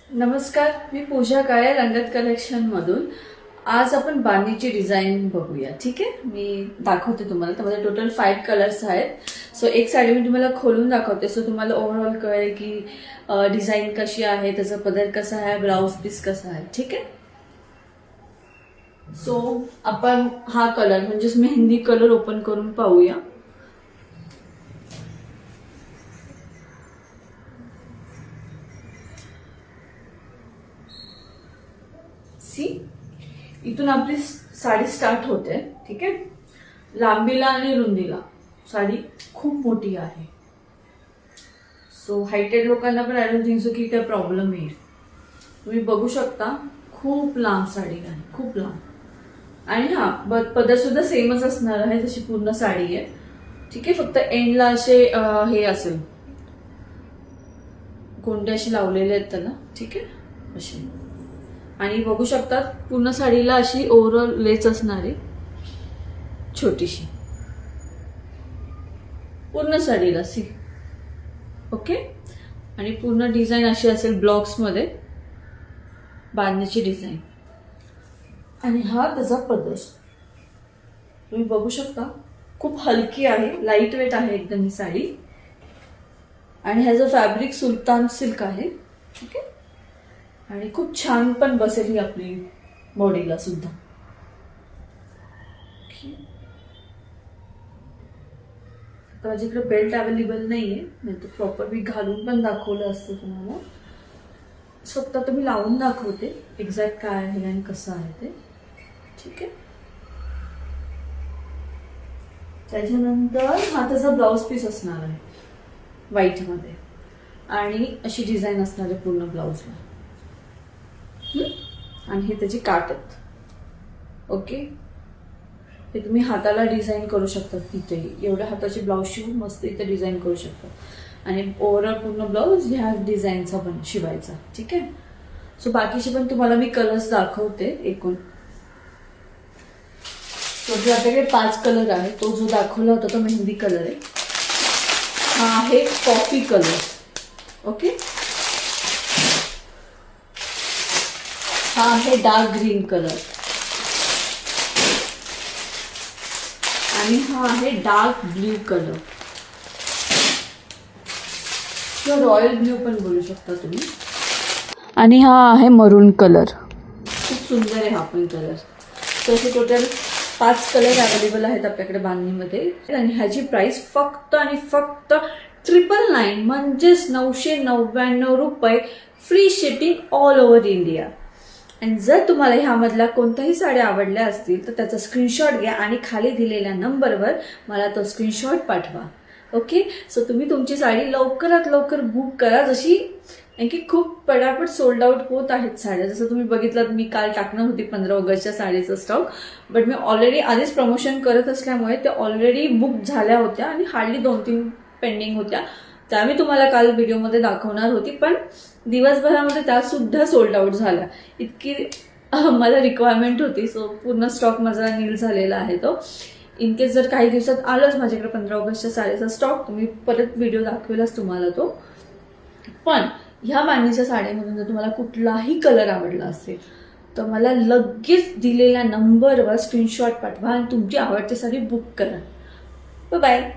नमस्कार, मी पूजा काळे रंगत कलेक्शन मधून. आज आपण बांधणीची डिझाईन बघूया. ठीक आहे, मी दाखवते तुम्हाला. त्यामध्ये टोटल 5 कलर्स आहेत. सो एक साडी मी तुम्हाला खोलून दाखवते, सो तुम्हाला ओव्हरऑल कळेल की डिझाईन कशी आहे, त्याचा पदर कसा आहे, ब्लाउज पीस कसा आहे. ठीक आहे. सो आपण हा कलर म्हणजेच मेहंदी कलर ओपन करून पाहूया. इथून आपली साडी स्टार्ट होते. ठीक आहे. लांबीला आणि रुंदीला साडी खूप मोठी आहे. सो हायटेड लोकांना पण आय डोंट थिंक सो की काय प्रॉब्लेम येईल. तुम्ही बघू शकता, खूप लांब साडी आहे, खूप लांब. आणि हा पदर सुद्धा सेमच असणार आहे जशी पूर्ण साडी आहे. ठीक आहे. फक्त एंडला असे हे असेल, कोंडे असे लावलेले आहेत त्याला. ठीक आहे, असे. आणि बघू शकतात पूर्ण साडीला अशी ओव्हरऑल लेस असणारी छोटीशी पूर्ण साडीला. C okay. आणि पूर्ण डिझाईन अशी असेल ब्लॉक्स मध्ये बांधण्याची डिझाईन. आणि हा त्याचा पदर तुम्ही बघू शकता, खूप हलकी आहे, लाईट वेट आहे एकदम ही साडी. आणि ह्याचं फॅब्रिक सुलतान सिल्क आहे. ठीक आहे. आणि खूप छान पण बसेल ही आपली बॉडीला सुद्धा. आता माझ्याकडे बेल्ट अवेलेबल नाहीये, नाही तर प्रॉपर मी घालून पण दाखवलं असतं तुम्हाला. फक्त आता मी लावून दाखवते एक्झॅक्ट काय आहे आणि कसं आहे ते. ठीक आहे. त्याच्यानंतर हा त्याचा ब्लाउज पीस असणार आहे व्हाईटमध्ये. आणि अशी डिझाईन असणार आहे पूर्ण ब्लाउजला. आणि हे त्याची काट आहेत. ओके. हे तुम्ही हाताला डिझाईन करू शकता. तिथेही एवढ्या हाताची ब्लाऊज शिवून मस्त इथे डिझाईन करू शकता. आणि ओव्हरऑल पूर्ण ब्लाऊज ह्या डिझाईनचा पण शिवायचा. ठीक आहे. सो बाकीचे पण तुम्हाला मी कलर्स दाखवते एकूण. टोटल आपल्याकडे 5 कलर आहे. तो जो दाखवला होता तो मेहंदी कलर आहे. हा आहे कॉफी कलर. ओके. हा आहे डार्क ग्रीन कलर. आणि हा आहे डार्क ब्ल्यू कलर किंवा रॉयल ब्ल्यू पण बोलू शकता तुम्ही. आणि हा आहे मरून कलर. खूप सुंदर आहे हा पण कलर. तर असे टोटल 5 कलर अवेलेबल आहेत आपल्याकडे बांधणीमध्ये. आणि ह्याची प्राइस फक्त आणि फक्त 999 म्हणजेच 999 रुपये. Free shipping all over India. आणि जर तुम्हाला ह्यामधल्या कोणत्याही साड्या आवडल्या असतील तर त्याचा स्क्रीनशॉट घ्या आणि खाली दिलेल्या नंबरवर मला तो स्क्रीनशॉट पाठवा. ओके. सो तुम्ही तुमची साडी लवकरात लवकर बुक करा. जशी की खूप पटापट सोल्ड आउट होत आहेत साड्या. जसं तुम्ही बघितलं, मी काल टाकणार होती 15 ऑगस्टच्या साडीचं स्टॉक, बट मी ऑलरेडी आधीच प्रमोशन करत असल्यामुळे ते ऑलरेडी बुक झाल्या होत्या आणि हार्डली 2-3 पेंडिंग होत्या. त्या मी तुम्हाला काल व्हिडिओमध्ये दाखवणार होती, पण दिवसभरामध्ये त्या सुद्धा सोल्ड आउट झाल्या. इतकी मला रिक्वायरमेंट होती. सो पूर्ण स्टॉक माझा नील झालेला आहे तो. इन केस जर काही दिवसात आलंच माझ्याकडे 15 ऑगस्टच्या साडीचा स्टॉक, तुम्ही परत व्हिडिओ दाखवेलच तुम्हाला तो. पण ह्या बांधणीच्या साडीमधून जर तुम्हाला कुठलाही कलर आवडला असेल तर मला लगेच दिलेल्या नंबरवर स्क्रीनशॉट पाठवा आणि तुमची आवडती साडी बुक करा. बाय.